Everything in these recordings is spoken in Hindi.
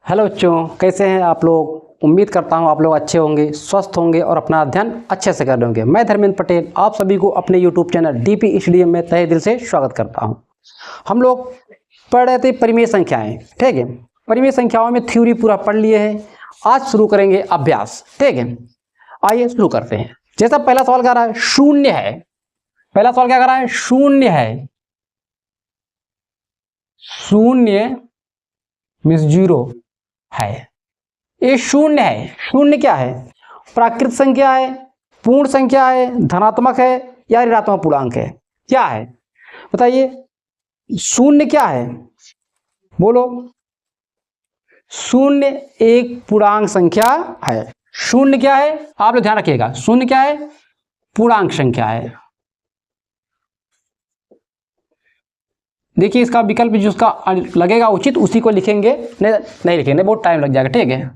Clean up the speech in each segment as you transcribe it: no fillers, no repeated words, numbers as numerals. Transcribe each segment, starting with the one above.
हेलो बच्चों, कैसे हैं आप लोग। उम्मीद करता हूं आप लोग अच्छे होंगे, स्वस्थ होंगे और अपना अध्ययन अच्छे से कर रहे होंगे। मैं धर्मेंद्र पटेल आप सभी को अपने यूट्यूब चैनल DPSTDM में तहे दिल से स्वागत करता हूं। हम लोग पढ़ रहे थे परिमेय संख्याएं, ठीक है। परिमेय संख्याओं में थ्योरी पूरा पढ़ लिए हैं। आज शुरू करेंगे अभ्यास, ठीक है। आइए शुरू करते हैं। जैसा पहला सवाल कह रहा है शून्य है। पहला सवाल क्या कह रहा है? शून्य है। शून्य मीन्स जीरो है। ये शून्य है। शून्य क्या है? प्राकृत संख्या है, पूर्ण संख्या है, धनात्मक है या ऋणात्मक पूर्णांक है? क्या है बताइए? शून्य क्या है? बोलो। शून्य एक पूर्णांक संख्या है। शून्य क्या है? आप लोग ध्यान रखिएगा, शून्य क्या है? पूर्णांक संख्या है। देखिए इसका विकल्प जिसका लगेगा उचित उसी को लिखेंगे, नहीं लिखेंगे, बहुत टाइम लग जाएगा, ठीक है।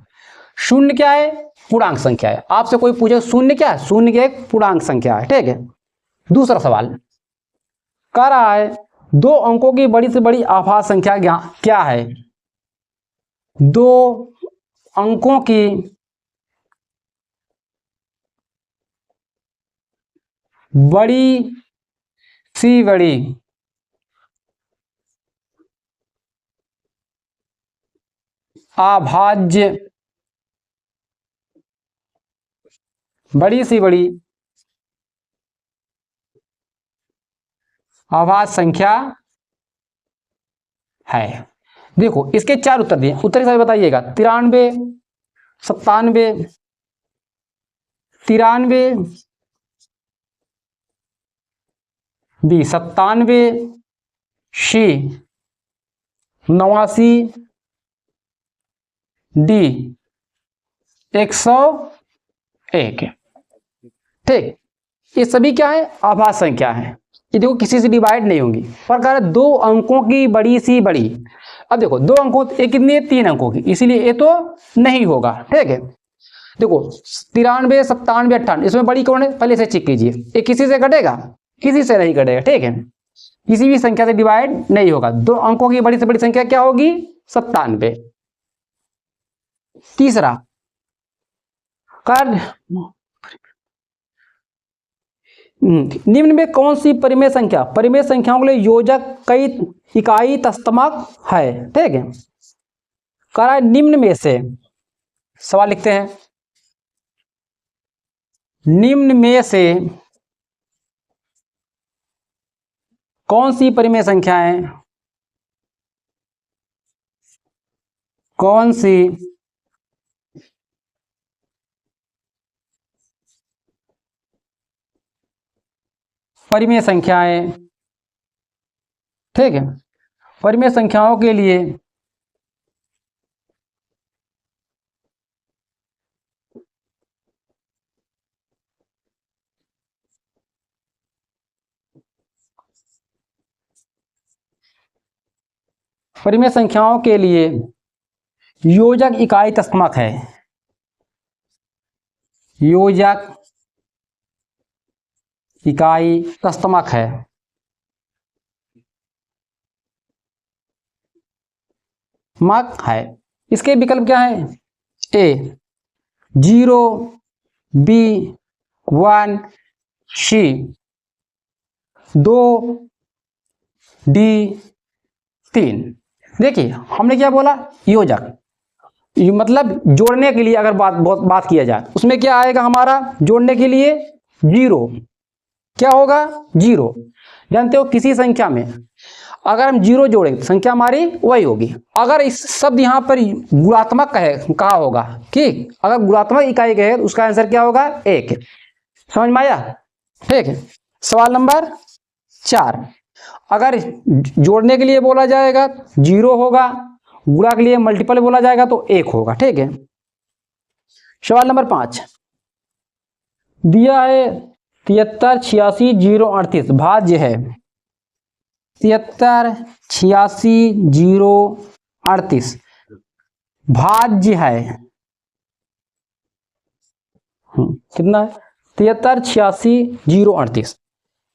शून्य क्या है? पूर्णांक संख्या है। आपसे कोई पूछे शून्य क्या है? शून्य की एक पूर्णांक संख्या है, ठीक है। दूसरा सवाल कह रहा है दो अंकों की बड़ी से बड़ी आभाज्य संख्या क्या है? दो अंकों की बड़ी सी बड़ी अभाज्य, बड़ी सी बड़ी अभाज्य संख्या है। देखो इसके चार उत्तर दिए, उत्तर सही बताइएगा। 93, 97, 93, बी 97, सी 89, डी 101, ठीक। ये सभी क्या है? आभाज्य संख्या है। ये देखो किसी से डिवाइड नहीं होंगी। पर कह रहा है दो अंकों की बड़ी सी बड़ी। अब देखो दो अंकों, ये कितनी है? 3 अंकों की, इसीलिए ये तो नहीं होगा, ठीक है। देखो 93, 97, 98, इसमें बड़ी कौन है? पहले से चेक कीजिए। ये किसी से कटेगा? किसी से नहीं कटेगा, ठीक है। किसी भी संख्या से डिवाइड नहीं होगा। दो अंकों की बड़ी से बड़ी संख्या क्या होगी? 97। तीसरा कर निम्न में कौन सी परिमेय संख्या परिमेय संख्याओं के लिए योजक कई इकाई तस्तमक है, ठीक है। कह रहा है निम्न में से, सवाल लिखते हैं, निम्न में से कौन सी परिमेय संख्याएं, कौन सी परिमेय संख्याएं, ठीक है, परिमेय संख्याओं के लिए परिमेय संख्याओं के लिए योजक इकाई तस्तमक है। योजक इकाई तस्तमक है। मक है। इसके विकल्प क्या है? ए 0, बी 1, सी 2, डी 3। देखिए हमने क्या बोला? योजक, मतलब जोड़ने के लिए अगर बात किया जाए उसमें क्या आएगा हमारा? जोड़ने के लिए 0 क्या होगा? 0। जानते हो किसी संख्या में अगर हम 0 जोड़ेंगे तो संख्या हमारी वही होगी। अगर इस शब्द यहाँ पर गुणात्मक कहा होगा कि अगर गुणात्मक इकाई कहे तो उसका आंसर क्या होगा? 1। समझ में आया? ठीक है। सवाल नंबर 4, अगर जोड़ने के लिए बोला जाएगा 0 होगा, गुणा के लिए मल्टीपल बोला जाएगा तो 1 होगा, ठीक है। सवाल नंबर 5 दिया है 73, 86, 0, 38 भाज्य है। 73, 86, 0, 38 भाज्य है। कितना है? 73, 86, 0, 38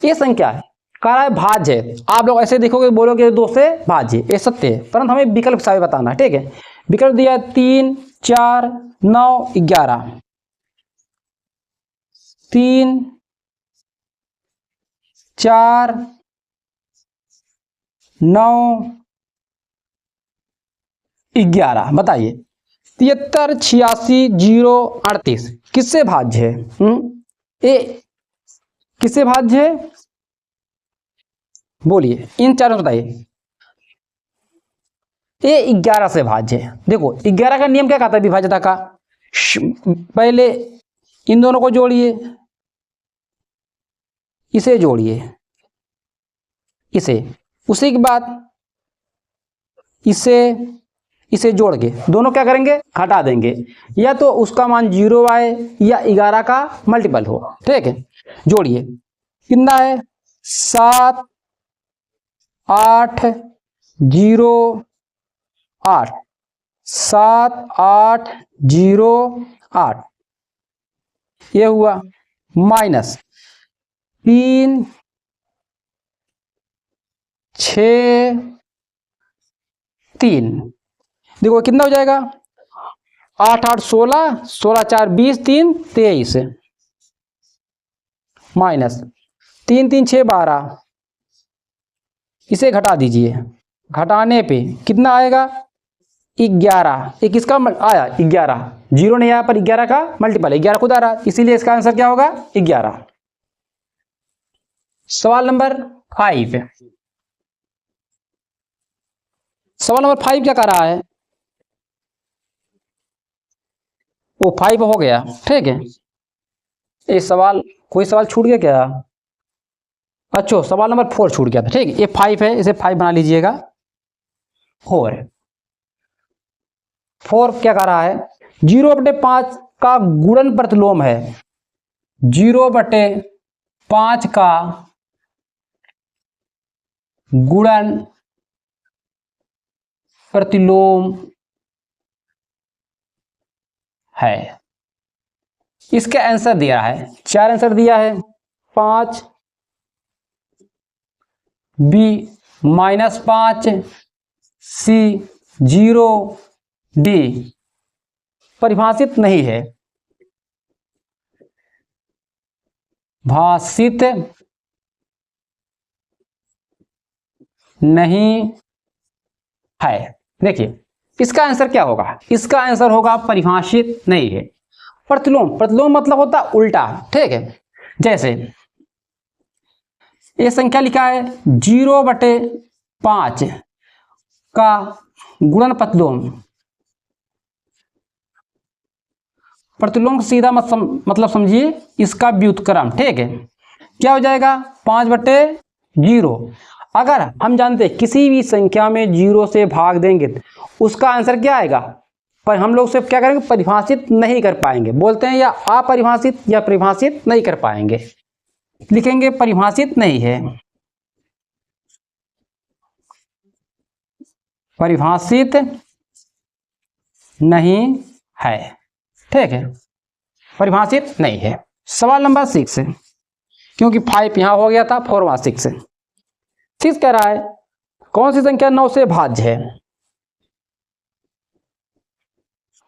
ये संख्या है। कह रहा है भाज्य है। आप लोग ऐसे देखोगे बोलोगे 2 से भाज्य, ये सत्य है, परंतु हमें विकल्प सारे बताना है, ठीक है। विकल्प दिया 3, 4, 9, 11। 3, 4, 9, 11। बताइए 73, 86, 0, 38 किससे भाज्य है? ए किससे भाज्य है? बोलिए इन चारों से बताइए। ये 11 से भाज्य है। देखो 11 का नियम क्या कहता है विभाज्यता का? पहले इन दोनों को जोड़िए, इसे जोड़िए, इसे, उसी के बाद इसे जोड़ के दोनों क्या करेंगे? घटा देंगे, या तो उसका मान 0 आए या 11 का मल्टीपल हो। ठीक है, जोड़िए कितना है? 7, 8, 0, 8। 7, 8, 0, 8 ये हुआ, माइनस 3, 6, 3। देखो कितना हो जाएगा? 8, 8, 16, 16, 4, 20, 3, 23 माइनस 3, 3, 6, 12। इसे घटा दीजिए, घटाने पे कितना आएगा? 11। ये किसका आया? 11। 0 नहीं आया पर 11 का मल्टीपल है, 11 खुद आ रहा, इसीलिए इसका आंसर क्या होगा? 11। सवाल नंबर 5। सवाल नंबर 5 क्या कर रहा है? वो 5 हो गया। ठीक है, ये सवाल, कोई सवाल छूट गया क्या? अच्छा, सवाल नंबर 4 छूट गया था। ठीक है, ये 5 है, इसे 5 बना लीजिएगा। 4 क्या कर रहा है? 0/5 का गुणन प्रतिलोम है। 0/5 का गुणन प्रतिलोम है। इसका आंसर दिया है, 4 आंसर दिया है। 5, बी -5, सी 0, डी परिभाषित नहीं है। भाषित नहीं है। देखिए इसका आंसर क्या होगा? इसका आंसर होगा परिभाषित नहीं है। प्रतिलोम, प्रतिलोम मतलब होता उल्टा। ठीक है, जैसे ये संख्या लिखा है 0/5 का गुणन प्रतिलोम। प्रतिलोम सीधा मतलब समझिए इसका व्युत्क्रम। ठीक है, क्या हो जाएगा? 5/0। अगर हम जानते हैं किसी भी संख्या में 0 से भाग देंगे तो उसका आंसर क्या आएगा? पर हम लोग सिर्फ क्या करेंगे? परिभाषित नहीं कर पाएंगे, बोलते हैं या अपरिभाषित या परिभाषित नहीं कर पाएंगे। लिखेंगे परिभाषित नहीं है, परिभाषित नहीं है। ठीक है, परिभाषित नहीं है। सवाल नंबर 6, क्योंकि 5 यहां हो गया था, 4 वहां 6 है। 6 कह रहा है कौन सी संख्या 9 से भाज्य है?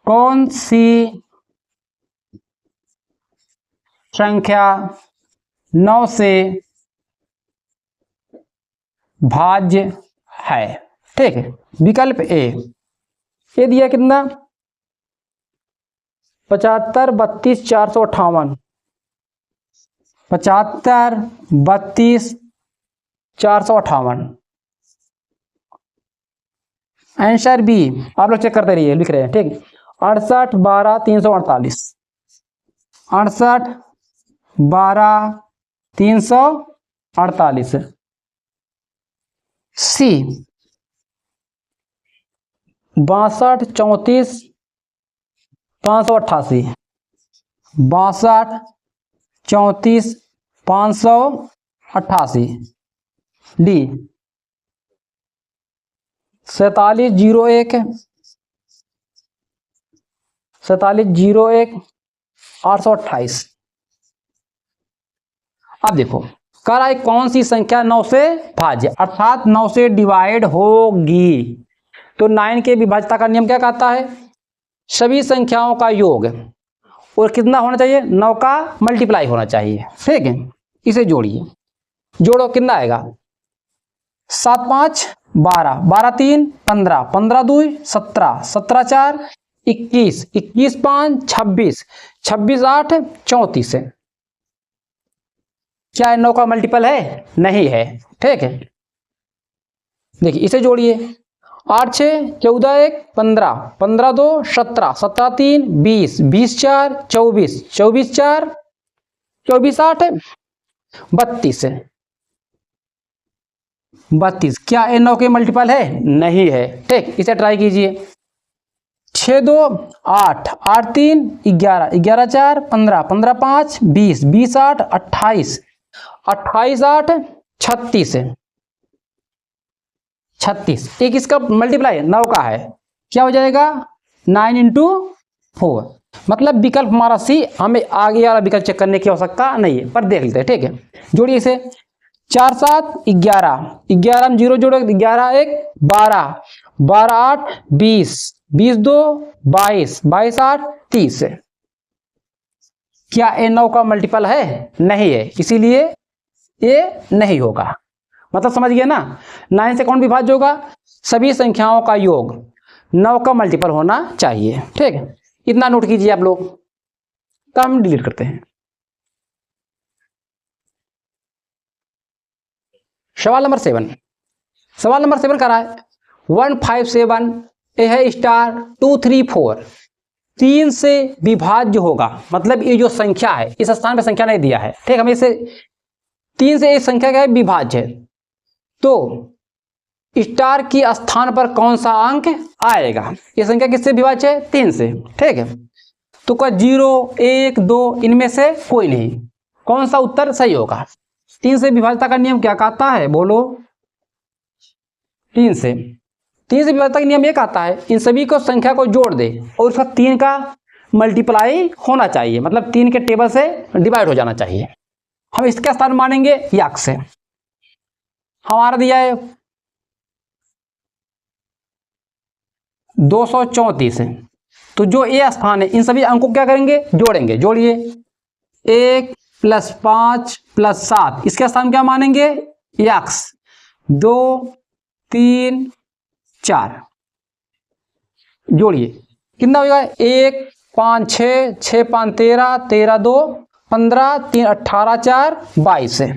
कौन सी संख्या 9 से भाज्य है? ठीक है, विकल्प ए, ये दिया कितना? 75, 32, 458। 75, 32, 458। आंसर बी, आप लोग चेक करते रहिए, लिख रहे हैं। ठीक, 68, 12, 348। 68, 12, 348। सी 62, 34, 588। 62, 34, 588। डी 47, 01, 47, 01, 828। अब देखो कह रहा है कौन सी संख्या 9 से भाज्य, अर्थात 9 से डिवाइड होगी। तो 9 के विभाज्यता का नियम क्या कहता है? सभी संख्याओं का योग और कितना होना चाहिए? 9 का मल्टीप्लाई होना चाहिए। ठीक है, इसे जोड़िए, जोड़ो, कितना आएगा? 7 5 12, 12 3 15, 15 2 17, 17 4 21, 21 5 26, 26 8 34 है। क्या 9 का मल्टीपल है? नहीं है। ठीक है, देखिए इसे जोड़िए, 8 6 14 1 15, 15 2 17, 17 3 20, 20 4 24, 24 4 24 8 32 है। 32 क्या 9 के मल्टीपल है? नहीं है। ठीक, इसे ट्राई कीजिए। 6 2 8, 8 3 11, 11 4 15, 15 5 20, 20 8 28, 28 8 36 है। 36 एक इसका मल्टीप्लाई 9 का है, क्या हो जाएगा? 9 इंटू 4। मतलब विकल्प हमारा सी, हमें आगे वाला विकल्प चेक करने की आवश्यकता नहीं है, पर देख लेते हैं। ठीक है, जोड़िए इसे, 4 7 11, 11 में 0 जोड़ो, 11 1 12, 12 8 20, 20 2 22, 22 8 30 है। क्या ए 9 का मल्टीपल है? नहीं है, इसीलिए ये नहीं होगा। मतलब समझ गए ना, 9 से कौन विभाज्य होगा? सभी संख्याओं का योग 9 का मल्टीपल होना चाहिए। ठीक है, इतना नोट कीजिए आप लोग, तो हम डिलीट करते हैं। सवाल नंबर 7, सवाल नंबर 7 करा है 157 ए है स्टार 2 3 4 3 से विभाज्य होगा। मतलब ये जो संख्या है, इस स्थान पे संख्या नहीं दिया है। ठीक, हमें इसे 3 से एक संख्या क्या है? विभाज्य है। तो स्टार की स्थान पर कौन सा अंक आएगा? ये संख्या किससे विभाज्य है? 3 से। ठीक है, तो क्या 0 1 2 इनमें से कोई नहीं, कौन सा उत्तर सही होगा? 3 से विभाज्यता का नियम क्या कहता है? बोलो। 3 से विभाज्यता का नियम ये कहता है इन सभी को संख्या को जोड़ दे और उसका 3 का मल्टीप्लाई होना चाहिए, मतलब 3 के टेबल से डिवाइड हो जाना चाहिए। हम इसका स्थान मानेंगे याक से। हमारा दिया है 234 है, तो जो ए स्थान है इन सभी अंकों को क्या करेंगे? जोड़ेंगे। जोड़िए, 1 + 5 + 7, इसके स्थान क्या मानेंगे? याक्स। 2 3 4, जोड़िए, कितना होगा? 1 5 6, 6 5 13, 13 2 15, 3 18 4 22 है,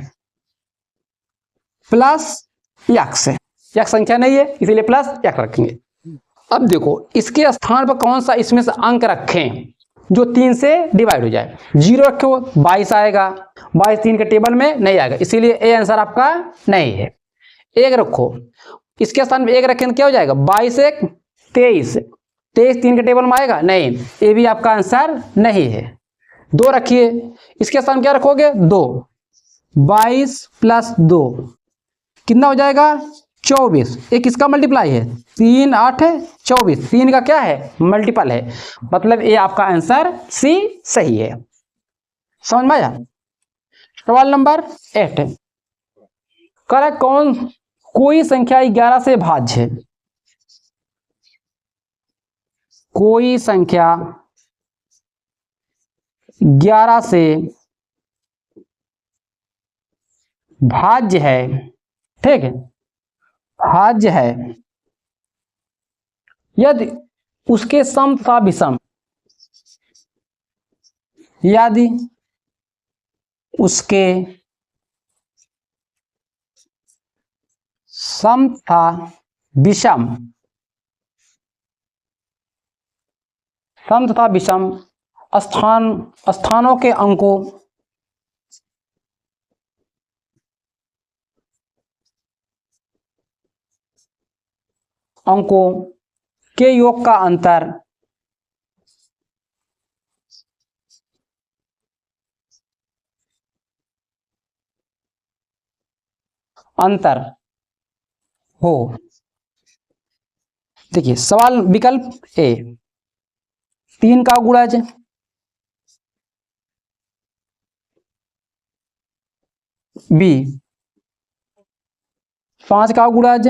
प्लस यक्स है। यक्स संख्या नहीं है, इसीलिए प्लस यक्स रखेंगे। अब देखो इसके स्थान पर कौन सा इसमें से अंक रखें जो 3 से डिवाइड हो जाए? 0 रखो, 22 आएगा, 22 3 के टेबल में नहीं आएगा, इसीलिए ए आंसर आपका नहीं है। 1 रखो, इसके स्थान पे 1 रखें तो क्या हो जाएगा? 22 1 23, 23 3 के टेबल में आएगा नहीं, ये भी आपका आंसर नहीं है। 2 रखिए, इसके स्थान क्या रखोगे? 2, 22 + 2 कितना हो जाएगा? 24। एक किसका मल्टीप्लाई है? 3 8 24, 3 का क्या है? मल्टीपल है। मतलब ये आपका आंसर सी सही है। समझ में आया? सवाल नंबर 8 कह कौन कोई संख्या 11 से भाज्य है? कोई संख्या 11 से भाज्य है। ठीक है, भाज्य है यदि उसके सम तथा विषम, यदि उसके सम तथा विषम, सम तथा विषम स्थानों के अंकों के योग का अंतर हो। देखिए सवाल विकल्प ए 3 का गुणज, बी 5 का गुणज,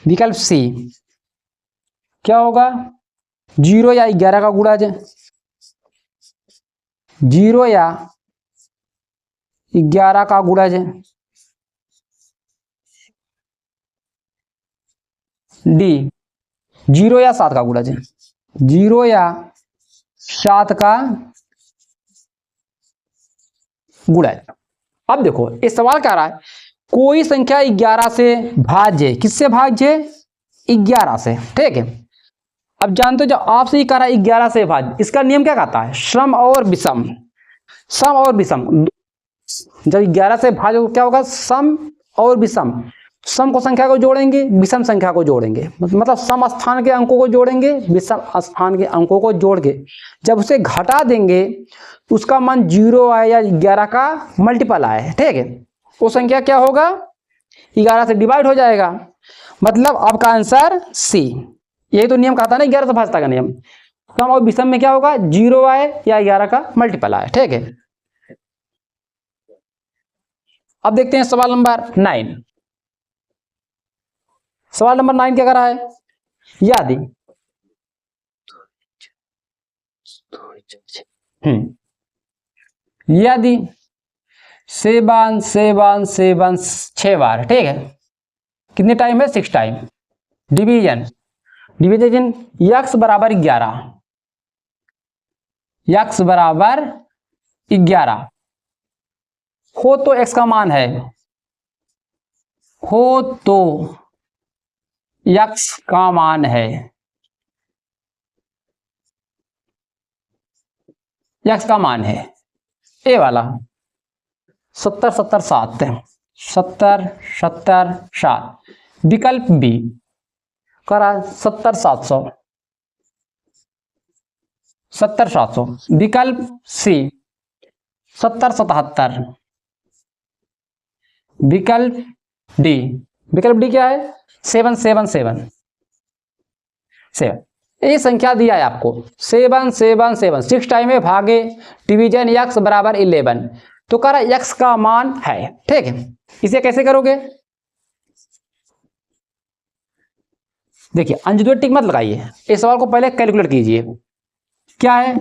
विकल्प सी क्या होगा, 0 या 11 का गुणज, 0 या 11 का गुणज। डी 0 या 7 का गुणज, 0 या 7 का गुणज। अब देखो ये सवाल क्या रहा है, कोई संख्या 11 से भाज्य, किससे भाज्य, 11 से, ठीक है। अब जानते हो जब आपसे ये कह रहा है 11 से भाज्य, इसका नियम क्या कहता है, सम और विषम, सम और विषम। जब 11 से भाज्य तो क्या होगा, सम और विषम, सम को संख्या को जोड़ेंगे, विषम संख्या को जोड़ेंगे, मतलब सम स्थान के अंकों को जोड़ेंगे, विषम स्थान के अंकों को जोड़ के जब उसे घटा देंगे उसका मान 0 आए या 11 का मल्टीपल आए, ठीक है, वो संख्या क्या होगा, 11 से डिवाइड हो जाएगा। मतलब आपका आंसर सी। यही तो नियम कहता है ना 11 से भाजता का नियम। सम और विषम में क्या होगा, 0 आए या 11 का मल्टीपल आए, ठीक है। अब देखते हैं सवाल नंबर 9। सवाल नंबर 9 क्या कर रहा है, यदि यदि 7 7 7 6 बार, ठीक है, कितने टाइम है, 6 टाइम। डिवीजन डिवीजन x बराबर 11, x बराबर 11 हो तो x का मान है, हो तो x का मान है, x का मान है ए वाला 70 70 7 70 70 7। विकल्प बी करा 70 700 70 700। विकल्प सी 70 77। विकल्प डी क्या है, 7 7 7 7। ये संख्या दिया है आपको 7 7 7, 6 टाइम है, भागे डिवीजन x बराबर 11, तो कह रहा x का मान है, ठीक है। इसे कैसे करोगे, देखिए अंजुदे टिक मत लगाइए, इस सवाल को पहले कैलकुलेट कीजिए। क्या है,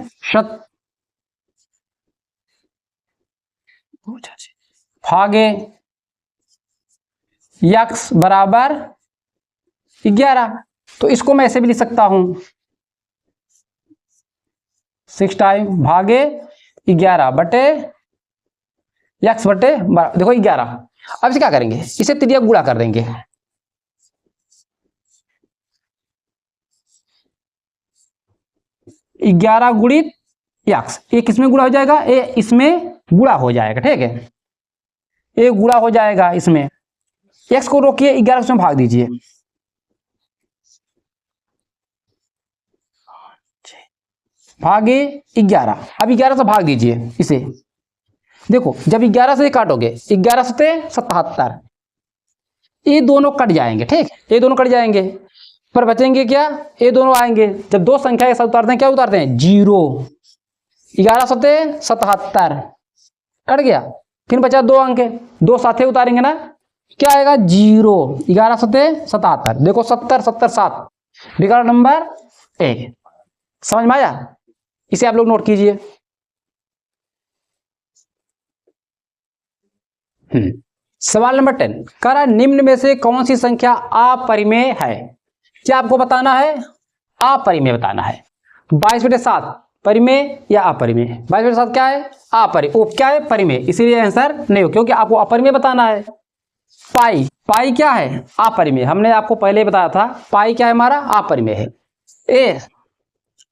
भागे x बराबर 11, तो इसको मैं ऐसे भी लिख सकता हूं 6 टाइम भागे 11 बटे x बटे देखो 11। अब इसे क्या करेंगे, इसे त्रिज्या गुणा कर देंगे, ग्यारह गुणित x, ये किसमें गुणा हो जाएगा, ये इसमें गुणा हो जाएगा, ठीक है, ये गुणा हो जाएगा इसमें। x को रोकिए, 11 में भाग दीजिए, भागे 11। अब 11 से भाग दीजिए इसे, देखो जब 11 से काटोगे 11 से 77, ये दोनों कट जाएंगे, ठीक, ये दोनों कट जाएंगे, पर बचेंगे क्या, ये दोनों आएंगे। जब दो संख्या के साथ उतारते हैं क्या उतारते हैं, 0। 11 सते 77 कट गया, फिर बचा 2 अंक, 2 साथे उतारेंगे ना, क्या आएगा 0। 11 सते 77, देखो 70 70 7, विकल्प नंबर 1। समझ में आया, इसे आप लोग नोट कीजिए। सवाल नंबर 10 कह रहा है निम्न में से कौन सी संख्या अपरिमेय है। क्या आपको बताना है, अपरिमेय बताना है। 22/7 परिमेय या अपरिमेय, 22/7 क्या है, अपरिमेय, क्या है परिमेय, इसीलिए आंसर नहीं हो, क्योंकि आपको अपरिमेय बताना है। पाई क्या है, अपरिमेय, हमने आपको पहले बताया था पाई क्या है हमारा, अपरिमेय है। ए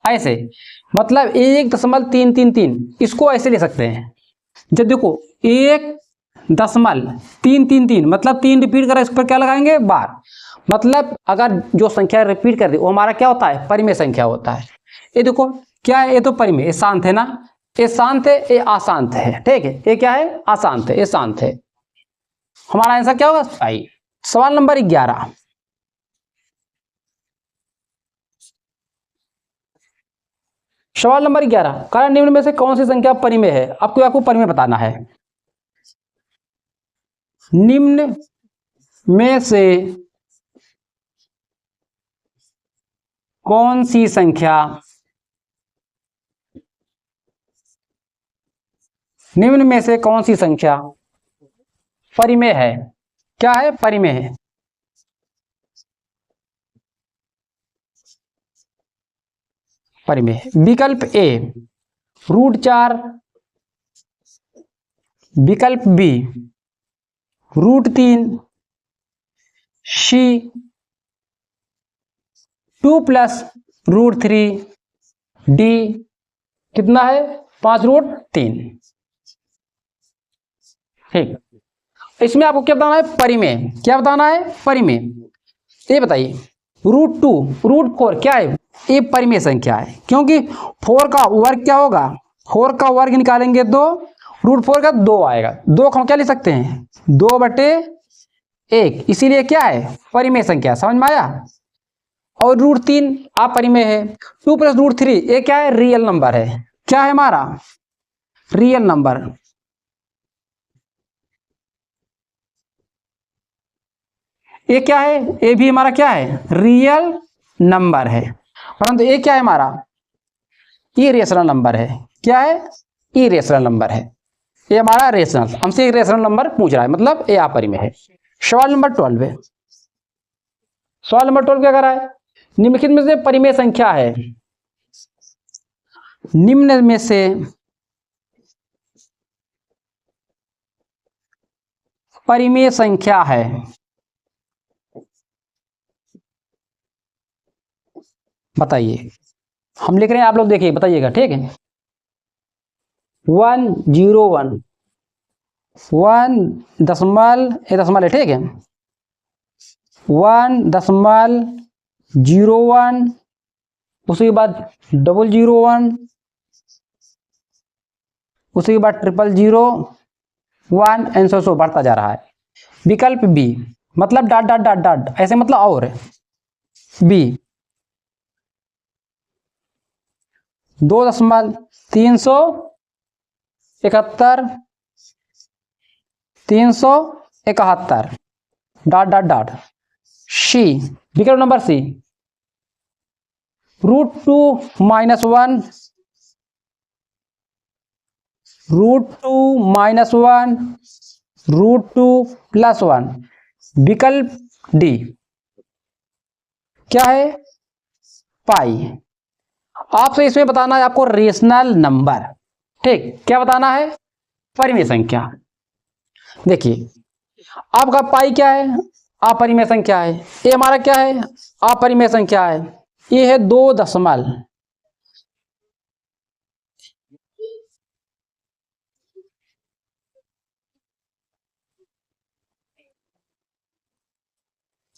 ऐसे मतलब 1.333, इसको ऐसे ले सकते हैं, जब देखो 1.333 मतलब 3 रिपीट करा, इस पर क्या लगाएंगे बार, मतलब अगर जो संख्या रिपीट कर दी वो हमारा क्या होता है, परिमेय संख्या होता है। ये देखो क्या है, ये तो परिमेय, ये शांत है ना, ये शांत है, ये अशांत है, ठीक है, ये क्या है अशांत है, ये शांत है, हमारा आंसर क्या होगा पाई। सवाल नंबर 11 सवाल नंबर 11 कारण निम्न में से कौन सी संख्या परिमेय है, आपको परिमेय बताना है। निम्न में से कौन सी संख्या निम्न में से कौन सी संख्या परिमेय है? क्या है? परिमेय है। परिमेय। विकल्प ए √4, विकल्प बी √3, सी 2 + √3, डी कितना है? 5√3। ठीक, इसमें आपको क्या बताना है? परिमेय। क्या बताना है? परिमेय। ये बताइए √2 √4 क्या है? ये परिमेय संख्या है, क्योंकि 4 का वर्ग क्या होगा? 4 का वर्ग निकालेंगे तो √4 का 2 आएगा। 2 को हम क्या लिख सकते हैं? 2/1। इसीलिए क्या है? परिमेय संख्या। समझ में आया? और √3 अपरिमेय है। 2 + √3 ये क्या है? रियल नंबर है। क्या है हमारा? Real number. ये क्या है? ये भी हमारा क्या है? रियल नंबर है। परंतु ये क्या है हमारा? इरेशनल नंबर है। क्या है? इरेशनल नंबर है। ये हमारा रेशनल, हमसे एक रेशनल नंबर पूछ रहा है, मतलब ये अपरिमेय है। सवाल नंबर 12 है। सवाल नंबर 12 क्या कर रहा है? निम्नलिखित में से परिमेय संख्या है। निम्न में से परिमेय संख्या है। बताइए। हम लिख रहे हैं, आप लोग देखिए बताइएगा। ठीक है। 101 1 दशमलव, ये दशमलव है। ठीक है। 1.01, उसके बाद 001, उसके बाद 0001, एंड सो बढ़ता जा रहा है। विकल्प बी मतलब डॉट डॉट डॉट डॉट, ऐसे मतलब और बी 2.371 371 डॉट डॉट डॉट। सी विकल्प नंबर सी √2 - 1 √2 - 1 √2 + 1। विकल्प डी क्या है? पाई। आपसे इसमें बताना है आपको रेशनल नंबर। ठीक, क्या बताना है? परिमेय संख्या। देखिए आपका पाई क्या है? अपरिमेय संख्या है। ये हमारा क्या है? अपरिमेय संख्या है। ये है 2 दशमलव।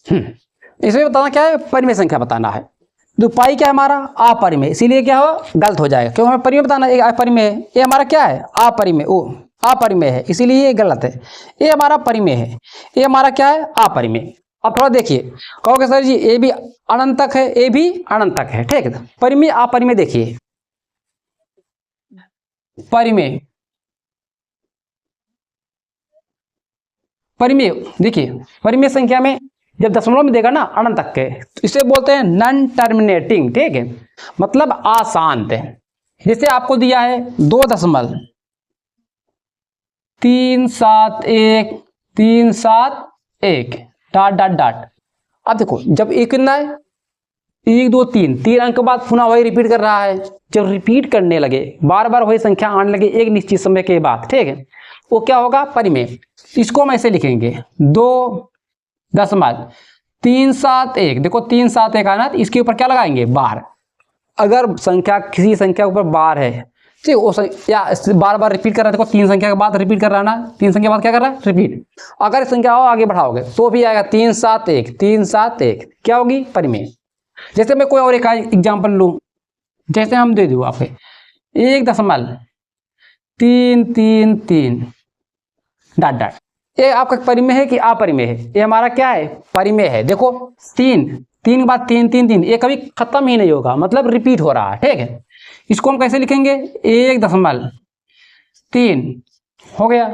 इसमें बताना क्या है? परिमेय संख्या बताना है। तो पाई क्या है हमारा? अपरिमेय, इसीलिए क्या हो? गलत हो जाएगा, क्यों? हमें परिमेय बताना है। अपरिमेय है। ये हमारा क्या है? अपरिमेय। ओ अपरिमेय है, इसीलिए ये गलत है। ये हमारा परिमेय है। ये हमारा क्या है? अपरिमेय। अब थोड़ा देखिए, कहोगे सर जी ये भी अनंतक है, ये भी अनंतक है। ठीक है। परिमेय अपरिमेय देखिए। परिमेय परिमेय देखिए, परिमेय संख्या में जब दशमलव में देगा ना अनंत के, तो इसे बोलते हैं नॉन टर्मिनेटिंग। ठीक है, मतलब अशांत है। जैसे आपको दिया है 2.371 डॉट डॉट डॉट। अब देखो जब एक कितना है? 1 2 3 3 अंक के बाद पुनः वही रिपीट कर रहा है। जब रिपीट करने लगे, बार बार वही संख्या आने लगे एक निश्चित समय के बाद, ठीक है, वो क्या होगा? परिमेय। इसको हम ऐसे लिखेंगे 2.371। देखो 371 आना, इसके ऊपर क्या लगाएंगे? बार। अगर संख्या किसी संख्या के ऊपर बार है, ठीक, वो या बार बार रिपीट कर रहा है। देखो 3 संख्या के बाद रिपीट कर रहा है ना, 3 संख्या के बाद क्या कर रहा है? रिपीट। अगर संख्या हो आगे बढ़ाओगे तो भी आएगा 371 क्या होगी? परिमेय। जैसे मैं कोई और एक एग्जाम्पल लूं, जैसे हम दे दूं आपके 1.333 डॉट डॉट। ये आपका परिमेय है कि अपरिमेय है? ये हमारा क्या है? परिमेय है। देखो 3 के बाद 3 3 3, ये कभी खत्म ही नहीं होगा, मतलब रिपीट हो रहा है। ठीक है, इसको हम कैसे लिखेंगे? 1.3 हो गया,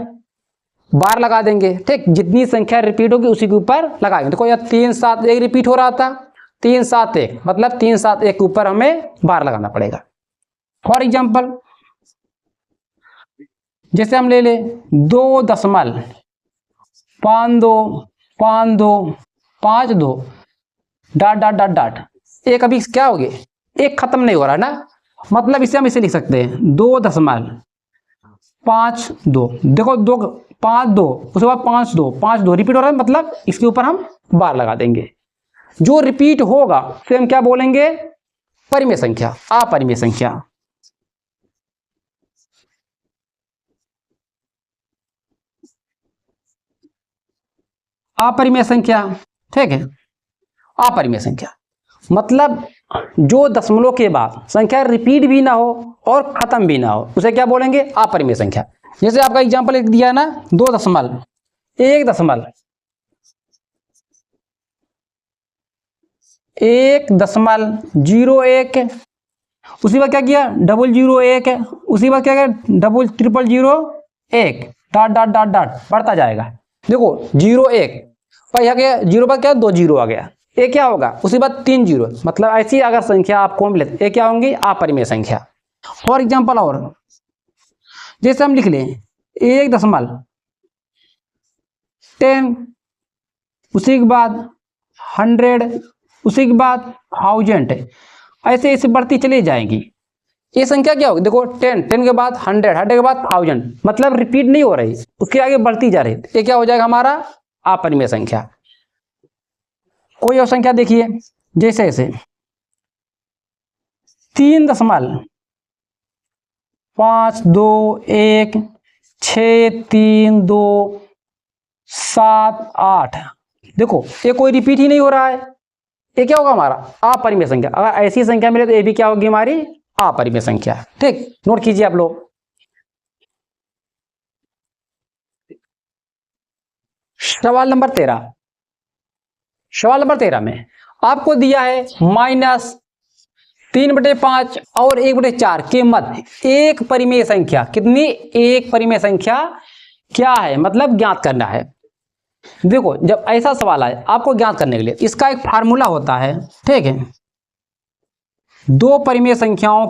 बार लगा देंगे। ठीक, जितनी संख्या रिपीट होगी उसी के ऊपर लगाएंगे। देखो यार 371 रिपीट हो रहा था, 371 मतलब 371 के ऊपर हमें बार लगाना पड़ेगा। फॉर एग्जाम्पल जैसे हम ले ले 2.525252 डॉट डॉट डॉट डॉट, एक अभी क्या हो गया, एक खत्म नहीं हो रहा ना, मतलब इसे हम इसे लिख सकते हैं 2.52, देखो 2.52 उसके बाद 5.2 रिपीट हो रहा है, मतलब इसके ऊपर हम बार लगा देंगे। जो रिपीट होगा फिर हम क्या बोलेंगे, परिमेय संख्या, अपरिमेय संख्या। अपरिमेय संख्या, ठीक है। अपरिमेय संख्या मतलब जो दशमलव के बाद संख्या रिपीट भी ना हो और खत्म भी ना हो, उसे क्या बोलेंगे, अपरिमेय संख्या। जैसे आपका एग्जांपल एक दिया ना 1.01, उसी बार क्या किया 001, उसी बार क्या किया 0001 डॉट डॉट डॉट डॉट बढ़ता जाएगा। देखो 01 और यहाँ क्या 0 पर क्या 2 जीरो आ गया, ये क्या होगा उसी बात 3 जीरो, मतलब ऐसी अगर संख्या आपको मिले ये क्या होंगी, अपरिमेय संख्या। फॉर एग्जाम्पल और जैसे हम लिख लें 1.10, उसी के बाद 100, उसी के बाद 1000, ऐसे ऐसे बढ़ती चली जाएंगी। ये संख्या क्या होगी, देखो 10 के बाद 100 के बाद 1000, मतलब रिपीट नहीं हो रही, उसके आगे बढ़ती जा रही, ये क्या हो जाएगा हमारा अपरिमेय संख्या। कोई और संख्या देखिए, जैसे ऐसे 3.52163278, देखो ये कोई रिपीट ही नहीं हो रहा है, ये क्या होगा हमारा अपरिमेय संख्या। अगर ऐसी संख्या मिले तो ये भी क्या होगी हमारी अपरिमेय संख्या। ठीक, नोट कीजिए आप लोग। सवाल नंबर 13 में आपको दिया है -3/5 और 1/4 के मध्य एक परिमेय संख्या, कितनी, एक परिमेय संख्या क्या है, मतलब ज्ञात करना है। देखो जब ऐसा सवाल आए आपको ज्ञात करने के लिए इसका एक फार्मूला होता है, ठीक है। दो परिमेय संख्याओं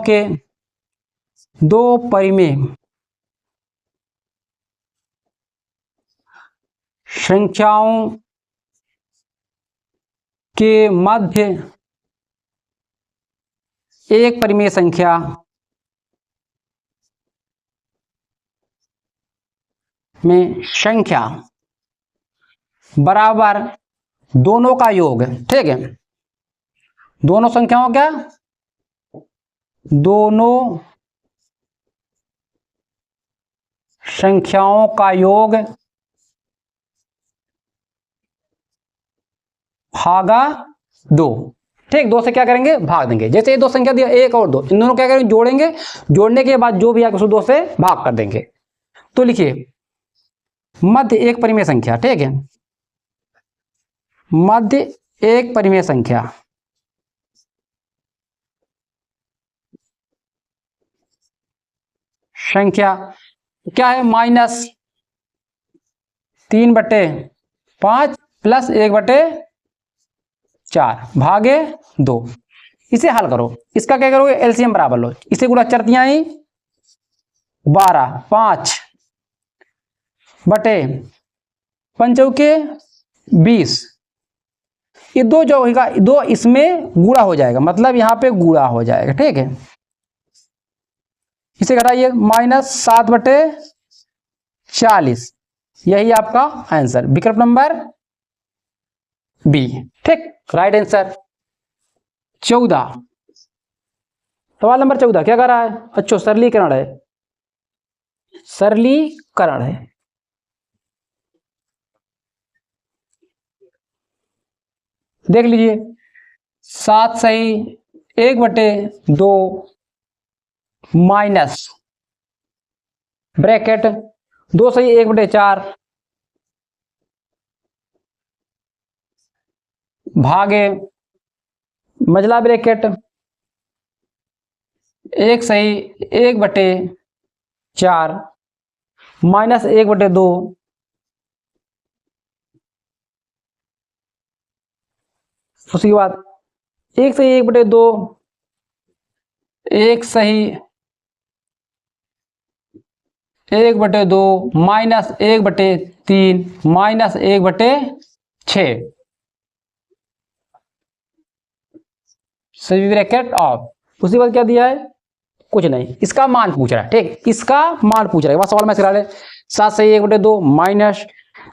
के मध्य एक परिमेय संख्या में संख्या बराबर दोनों का योग, ठीक है। दोनों संख्याओं क्या, दोनों संख्याओं का योग भागा 2, ठीक। 2 से क्या करेंगे, भाग देंगे। जैसे ये दो संख्या दिया 1 और 2, इन दोनों क्या करेंगे, जोड़ेंगे, जोड़ने के बाद जो भी आएगा उसको 2 से भाग कर देंगे। तो लिखिए मध्य एक परिमेय संख्या, ठीक है, मध्य एक परिमेय संख्या क्या है, -3/5 प्लस 1/4 भागे 2। इसे हल करो, इसका क्या करोगे, एलसीएम बराबर लो, इसे गुणा चरतियां ही 12, 5 बटे 5 20, ये 2 जो होगा 2 इसमें गुणा हो जाएगा, मतलब यहाँ पे गुणा हो जाएगा, ठीक है। इसे घटाइए -7/40, यही आपका आंसर, विकल्प नंबर बी, ठीक, राइट आंसर। 14, सवाल नंबर 14 क्या कर रहा है, अच्छा सरलीकरण है, सरलीकरण है। देख लीजिए 7 सही 1/2 माइनस ब्रैकेट 2 सही 1/4 भागे मजला ब्रैकेट 1 सही 1/4 माइनस 1/2 उसके बाद 1 सही 1/2, 1 सही 1/2 माइनस 1/3 माइनस 1/6, सभी ब्रैकेट ऑफ। उसके बाद क्या दिया है, कुछ नहीं, इसका मान पूछ रहा है, ठीक, इसका मान पूछ रहा है। सवाल में करा ले, 7 सही 1/2 माइनस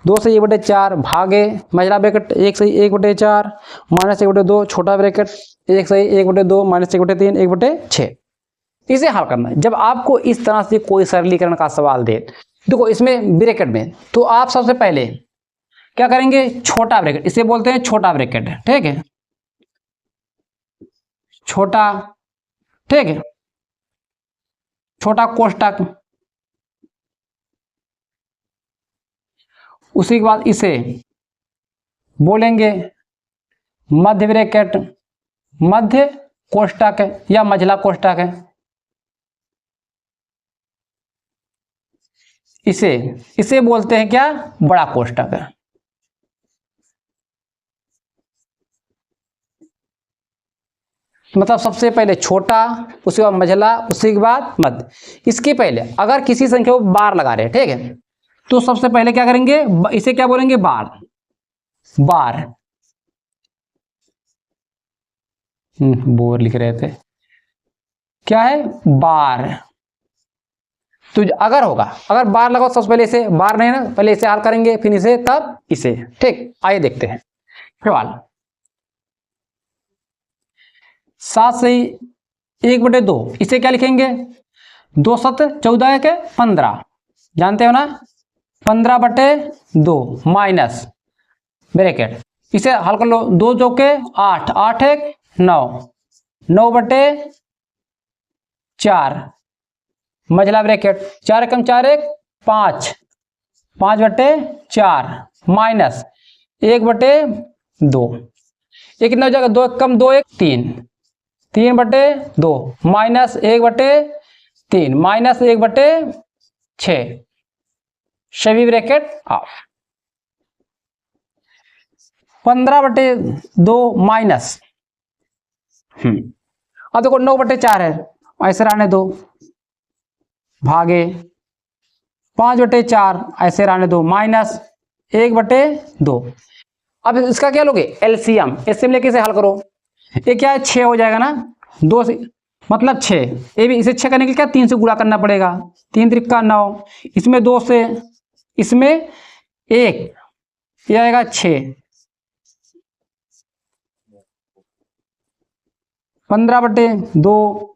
2 सही 1/4 भागे मझला ब्रैकेट 1 सही 1/4 माइनस 1/2 छोटा ब्रैकेट 1 सही 1/2 माइनस 1/3 1/6। इसे हल करना है। जब आपको इस तरह से कोई सरलीकरण का सवाल दे, देखो इसमें ब्रैकेट में, तो आप सबसे पहले क्या करेंगे, छोटा ब्रैकेट, इसे बोलते हैं छोटा ब्रैकेट, ठीक है, छोटा, ठीक है, छोटा कोष्टक। उसी के बाद इसे बोलेंगे मध्य ब्रैकेट, मध्य कोष्टक या मझला कोष्टक है। इसे बोलते हैं क्या, बड़ा कोष्टक है। मतलब सबसे पहले छोटा, उसके बाद मझला, उसी के बाद मध्य। इसके पहले अगर किसी संख्या को बार लगा रहे हैं, ठीक है, तो सबसे पहले क्या करेंगे, इसे क्या बोलेंगे, बार, बार। बोर लिख रहे थे, क्या है, बार। तो अगर होगा, अगर बार लगाओ, सबसे पहले इसे, बार नहीं ना, पहले इसे हल करेंगे, फिर इसे, तब इसे, ठीक। आइए देखते हैं सवाल। 7 सही 1/2, इसे क्या लिखेंगे, 2 7 14 के 15, जानते हो ना, 15/2 माइनस ब्रैकेट, इसे हल कर लो, 2 2 के 8 8 1 9 9/4 मझला ब्रैकेट 4 कम 4 1 5 5/4 माइनस 1/2, ये कितना हो जाएगा, 2 कम 2 1 3 3/2 माइनस 1/3 माइनस 1/6, सभी ब्रैकेट ऑफ। 15/2 माइनस, अब देखो 9/4 है, ऐसे रहने दो, भागे 5/4 ऐसे रहने दो, माइनस 1/2। अब इसका क्या लोगे, एलसीएम, एलसीएम लेके इसे हल करो। ये क्या है, 6 हो जाएगा ना, 2 से मतलब 6, ये भी इसे 6 करने के लिए क्या 3 से गुणा करना पड़ेगा, 3 त्रिका 9, इसमें 2 से, इसमें 1, ये आएगा 6, 15/2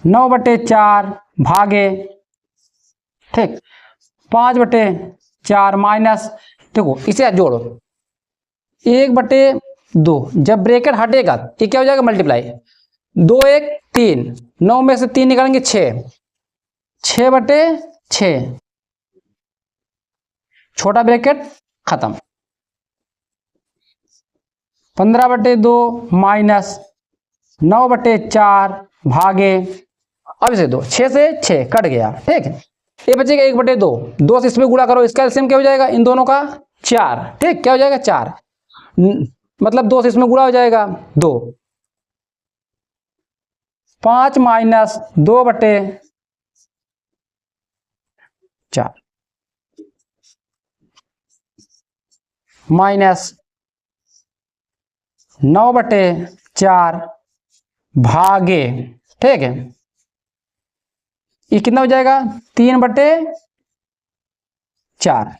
9/4 भागे, ठीक, 5/4 माइनस, देखो इसे जोड़ो, 1/2, जब ब्रैकेट हटेगा ये क्या हो जाएगा, मल्टीप्लाई, 2 1 3, 9 में से 3 निकालेंगे 6, 6/6, छोटा ब्रैकेट खत्म, 15/2 माइनस 9/4 भागे, अब इसे दो, 6 से 6 कट गया, ठीक है, ये बचेगा 1/2, 2 से इसमें गुणा करो, इसका एलसीएम क्या हो जाएगा, इन दोनों का 4, ठीक, क्या हो जाएगा 4, मतलब 2 से इसमें गुणा हो जाएगा 2, 5 माइनस 2/4 माइनस 9/4 भागे, ठीक है, ये कितना हो जाएगा, 3/4,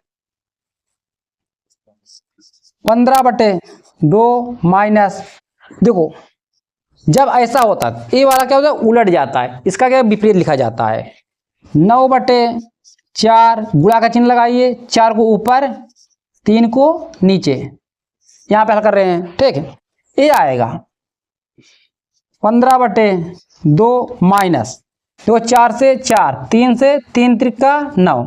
15/2 माइनस, देखो जब ऐसा होता है, ये वाला क्या होता है, उलट जाता है, इसका क्या विपरीत लिखा जाता है, 9/4 गुणा का चिन्ह लगाइए, 4 को ऊपर 3 को नीचे, यहां पे हल कर रहे हैं, ठीक है, ये आएगा 15/2 माइनस, देखो 4 से 4, 3 से 3 त्रिका 9,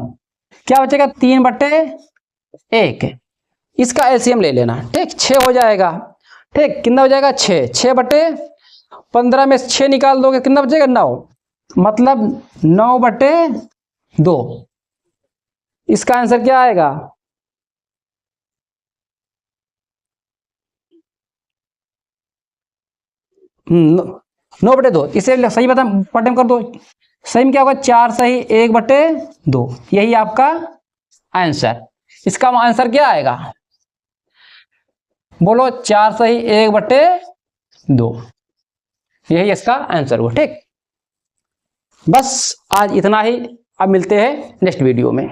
क्या बचेगा 3/1, इसका एलसीएम ले लेना, ठीक, 6 हो जाएगा, ठीक, कितना हो जाएगा 6, 6/15 में 6 निकाल दोगे कितना बचेगा 9, मतलब 9/2, इसका आंसर क्या आएगा, 9/2, इसे सही बता पट्टे में कर दो। सही में क्या होगा, 4 सही 1/2, यही आपका आंसर। इसका आंसर क्या आएगा, बोलो, 4 सही 1/2, यही इसका आंसर हुआ। ठीक, बस आज इतना ही, अब मिलते हैं नेक्स्ट वीडियो में।